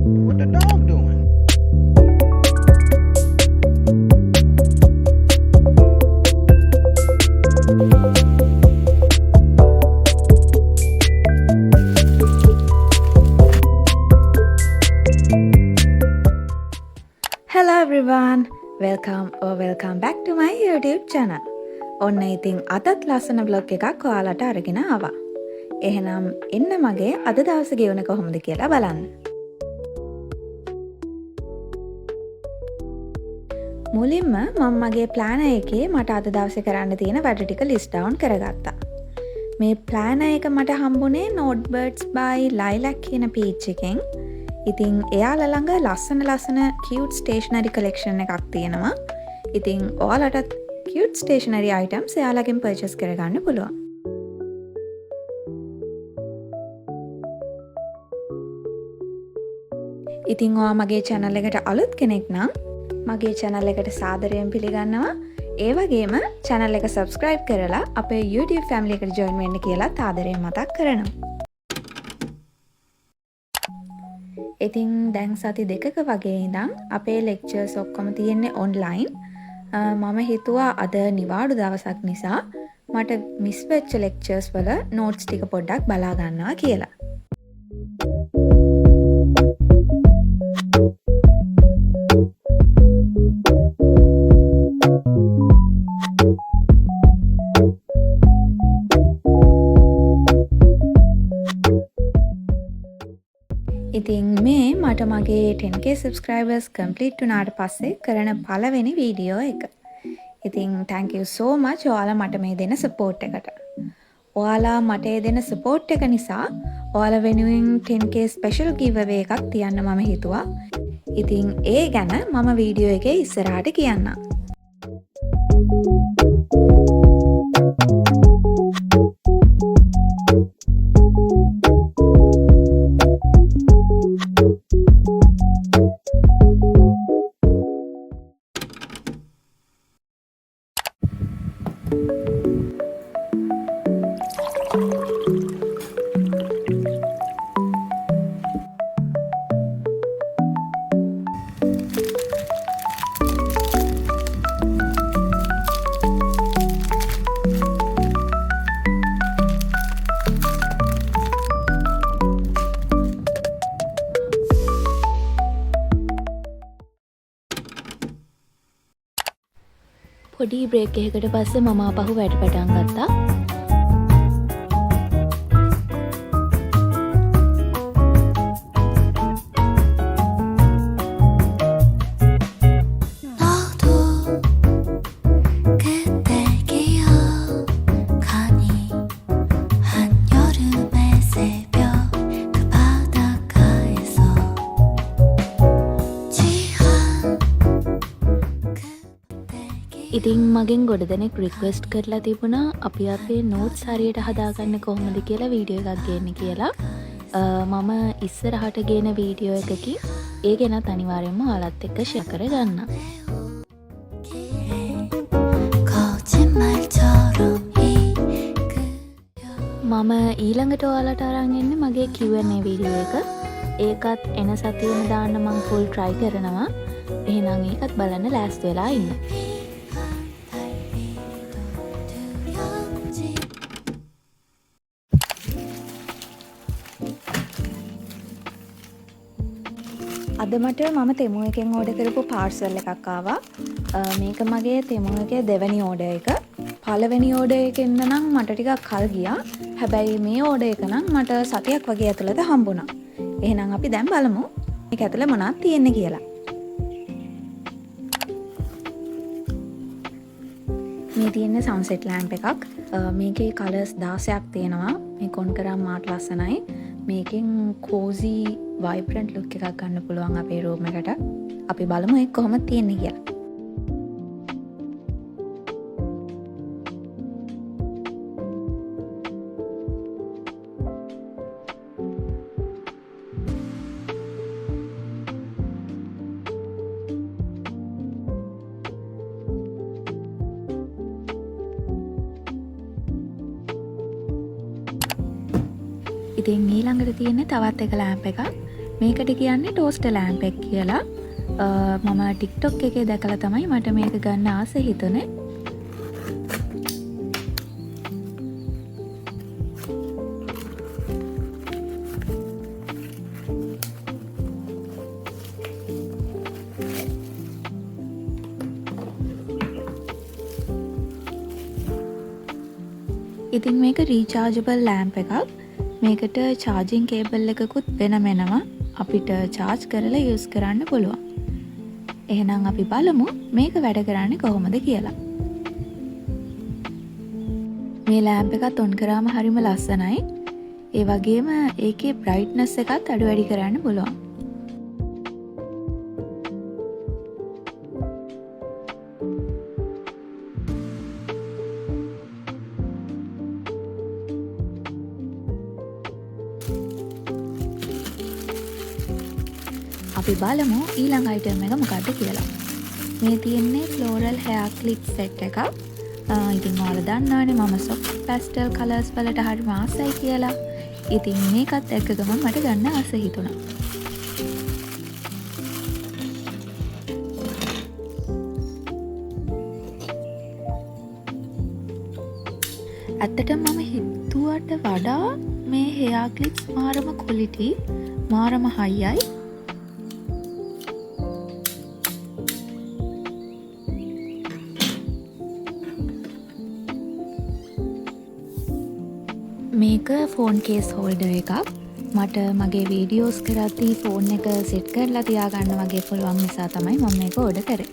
What the dog doing? Hello everyone, welcome back to my YouTube channel. ඔන්න ඉතින් අදත් ලස්සන vlog එකක් ඔයාලට අරගෙන ආවා. එහෙනම් එන්න මගේ අද දවස ගෙවුණ කොහොමද කියලා බලන්න. මුලින්ම මම මගේ ප්ලෑනර් එකේ මට අද දවසේ කරන්න තියෙන වැඩ ටික ලිස්ට් ඩවුන් කරගත්තා. මේ ප්ලෑනර් එක මට හම්බුනේ Notebirds by Lilac කියන page එකෙන්. ඉතින් එයාලා ළඟ ලස්සන cute stationery collection එකක් තියෙනවා. ඉතින් ඔයාලටත් cute stationery items එයාලගෙන් purchase කරගන්න පුළුවන්. ඉතින් ඔයා මගේ channel එකට අලුත් කෙනෙක් නම් මගේ channel එකට සාදරයෙන් පිළිගන්නවා. ඒ වගේම channel එක subscribe කරලා අපේ YouTube family එකට join වෙන්න කියලා ආදරයෙන් මතක් කරනවා. ඉතින් දැන් සති දෙකක වගේ ඉඳන් අපේ lectures ඔක්කොම තියෙන්නේ online. මම හිතුවා අද නිවාඩු දවසක් නිසා මට මිස් වෙච්ච lectures වල notes ටික පොඩ්ඩක් බලා ගන්නවා කියලා. ඉතින් මේ මට මගේ 10k subscribers complete වුණාට පස්සේ කරන පළවෙනි වීඩියෝ එක. ඉතින් thank you so much ඔයාලා මට මේ දෙන support එකට. ඔයාලා මට දෙන support එක නිසා ඔයාලා වෙනුවෙන් 10k special giveaway එකක් තියන්න මම හිතුවා. ඉතින් ඒ ගැන මම වීඩියෝ එකේ ඉස්සරහට කියන්නම්. පොඩි බ්‍රේක් එකකට පස්සේ මම ආපහු වැඩ පටන් ගත්තා. ඉතින් මගෙන් ගොඩ දෙනෙක් රික්වෙස්ට් කරලා තිබුණා අපි අපේ නෝට්ස් හරියට හදාගන්න කොහොමද කියලා වීඩියෝ එකක් ගේන්න කියලා. මම ඉස්සරහට ගේන වීඩියෝ එකකින් ඒ ගැනත් අනිවාර්යයෙන්ම ඔයාලත් එක්ක ෂෙයා කරගන්නම්. මම ඊළඟට ඔයාලට අරන් එන්නේ මගේ Q&A වීඩියෝ එක. ඒකත් එන සතියේම දාන්න මම full try කරනවා. එහෙනම් ඒකත් බලන්න ලෑස්ති වෙලා ඉන්න. අද මට මම තෙමු එකෙන් ඕඩර් කරපු පාර්සල් එකක් ආවා. මේක මගේ තෙමු එකේ දෙවෙනි ඕඩර් එක. පළවෙනි ඕඩර් එකෙන් නම් මට ටිකක් කල් ගියා. හැබැයි මේ ඕඩර් එක නම් මට සතියක් වගේ ඇතුළත හම්බුණා. එහෙනම් අපි දැන් බලමු මේක ඇතුළේ මොනවද තියෙන්නේ කියලා. මේ තියෙන්නේ සන්සෙට් ලැම්ප් එකක්. මේකේ කලර්ස් 16ක් තියෙනවා. මේක ඔන් කරාම මාත් ලස්සනයි. මේකෙන් cozy vibrant look එකක් ගන්න පුළුවන් අපේ room එකට. අපි බලමු ඒක කොහොමද තියෙන්නේ කියලා. ඉතින් ඊළඟට තියෙන්නේ තවත් එක ලෑම්ප් එකක්. මේකට කියන්නේ ටෝස්ටර් ලෑම්ප් එක කියලා. මම TikTok එකේ දැකලා තමයි මට මේක ගන්න ආස හිතුනේ. ඉතින් මේක රීචාර්ජබල් ලෑම්ප් එකක්. මේකට චාර්ජින් කේබල් එකකුත් වෙනම එනවා. අපිට චාර්ජ් කරලා යූස් කරන්න පුළුවන්. එහෙනම් අපි බලමු මේක වැඩ කරන්නේ කොහොමද කියලා. මේ ලෑම්ප් එකත් ඔන් කරාම හරිම ලස්සනයි. ඒ වගේම ඒකේ බ්‍රයිට්නස් එකත් අඩු වැඩි කරන්න පුළුවන්. අපි බලමු ඊළඟ අයිටම් එක මොකක්ද කියලා. මේ තියෙන්නේ ෆ්ලෝරල් හෙයාර් ක්ලිප් සෙට් එකක්. ඉතින් ඔයාලා දන්නවනේ මම soft pastel colors වලට හරිම ආසයි කියලා. ඉතින් මේකත් එක්ක ගමන් මට ගන්න ආස හිතුණා. ඇත්තටම මම හිතුවට වඩා මේ හෙයාර් ක්ලිප්ස් මාරම quality මාරම හයියි. මේක ෆෝන් කේස් හෝල්ඩර් එකක්. මට මගේ වීඩියෝස් කරද්දී ෆෝන් එක සෙට් කරලා තියාගන්න වගේ පුළුවන් නිසා තමයි මම මේක ඕඩර් කරේ.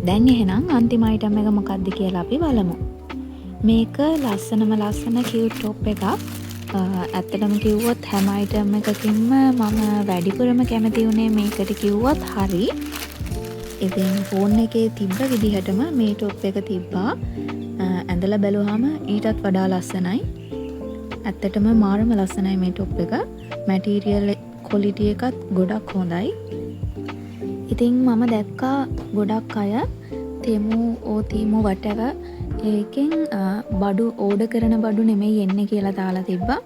දැන් එහෙනම් අන්තිම අයිටම් එක මොකක්ද කියලා අපි බලමු. මේක ලස්සන කියුට් টොප් එකක්. ඇත්තටම කිව්වොත් හැම අයිටම් එකකින්ම මම වැඩිපුරම කැමති වුණේ මේකට කිව්වොත් හරි. ඉතින් ෆෝන් එකේ තිබ්බ විදිහටම මේ টොප් එක තිබ්බා. ඇඳලා බැලුවාම ඊටත් වඩා ලස්සනයි. ඇත්තටම මාරම ලස්සනයි මේ টොප් එක. මැටීරියල් ක්වොලිටි එකත් ගොඩක් හොඳයි. ඉතින් මම දැක්කා ගොඩක් අය තෙමු whatever ඒකෙන් බඩු ඕඩර් කරන බඩු නෙමෙයි එන්නේ කියලා දාලා තිබ්බා.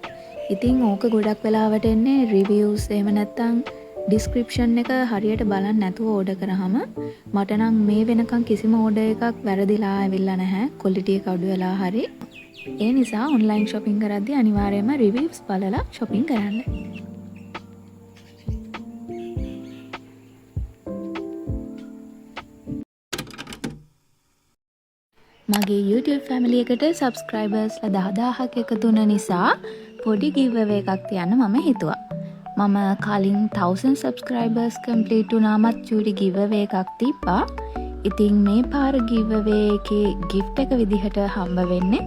ඉතින් ඕක ගොඩක් වෙලාවට එන්නේ රිවිව්ස් එහෙම නැත්නම් ඩිස්ක්‍රිප්ෂන් එක හරියට බලන්න නැතුව ඕඩර් කරාම මට නම් මේ වෙනකන් කිසිම ඕඩර් එකක් වැරදිලා ඇවිල්ලා නැහැ. ක්වොලිටි එක අඩු වෙලා හරි. ඒ නිසා ඔන්ලයින් shopping කරද්දී අනිවාර්යයෙන්ම රිවිව්ස් බලලා shopping කරන්න. මගේ YouTube family එකට subscribersලා 10000ක් එකතු වුණ නිසා පොඩි giveaway එකක් තියන්න මම හිතුවා. මම කලින් 1000 subscribers complete වුණාමත් චූටි giveaway එකක් තිබ්බා. ඉතින් මේ පාර giveaway එකේ gift එක විදිහට හම්බ වෙන්නේ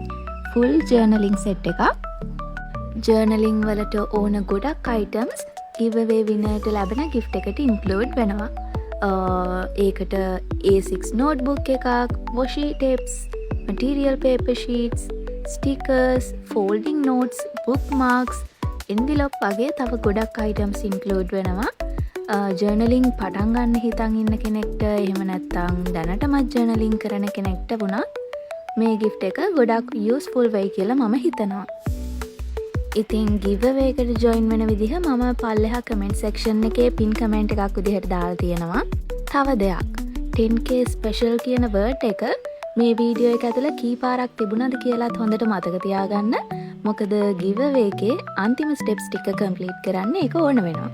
full journaling set එකක්. journaling වලට ඕන ගොඩක් items giveaway winnerට ලැබෙන gift එකට include වෙනවා. ඒකට A6 notebook එකක්, washi tapes, material paper sheets, stickers, folding notes, bookmarks, envelope වගේ තව ගොඩක් items include වෙනවා. journaling පටන් ගන්න හිතන් ඉන්න කෙනෙක්ට එහෙම නැත්නම් දැනටමත් journaling කරන කෙනෙක්ට වුණත් මේ gift එක ගොඩක් useful වෙයි කියලා මම හිතනවා. ඉතින් giveaway එකට join වෙන විදිහ මම පල්ලෙහා comment section එකේ pin comment එකක් විදිහට දාලා තියෙනවා. තව දෙයක් 10k special කියන word එක මේ වීඩියෝ එක ඇතුළේ කී පාරක් තිබුණාද කියලාත් හොඳට මතක තියාගන්න. මොකද giveaway එකේ අන්තිම steps ටික complete කරන්න ඒක ඕන වෙනවා.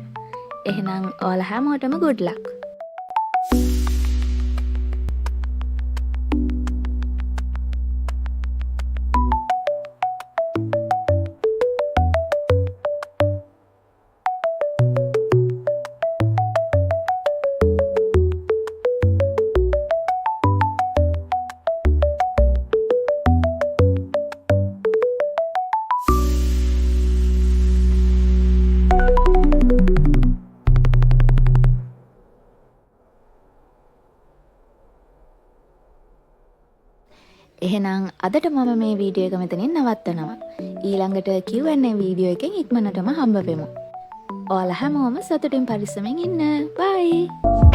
එහෙනම් ඔයාලා හැමෝටම good luck. එහෙනම් අදට මම මේ වීඩියෝ එක මෙතනින් නවත්තනවා. ඊළඟට Q&A වීඩියෝ එකෙන් ඉක්මනටම හම්බ වෙමු. ඔයාලා හැමෝම සතුටින් පරිස්සමෙන් ඉන්න. බයි.